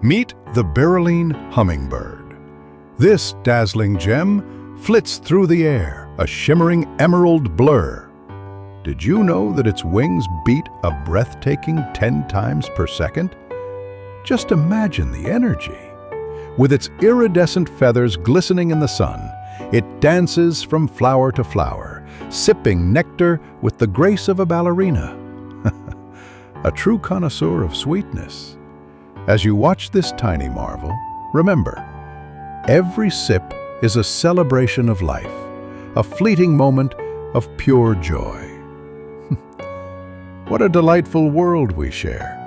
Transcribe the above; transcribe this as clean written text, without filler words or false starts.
Meet the Berylline Hummingbird. This dazzling gem flits through the air, a shimmering emerald blur. Did you know that its wings beat a breathtaking 10 times per second? Just imagine the energy. With its iridescent feathers glistening in the sun, it dances from flower to flower, sipping nectar with the grace of a ballerina. A true connoisseur of sweetness. As you watch this tiny marvel, remember, every sip is a celebration of life, a fleeting moment of pure joy. What a delightful world we share.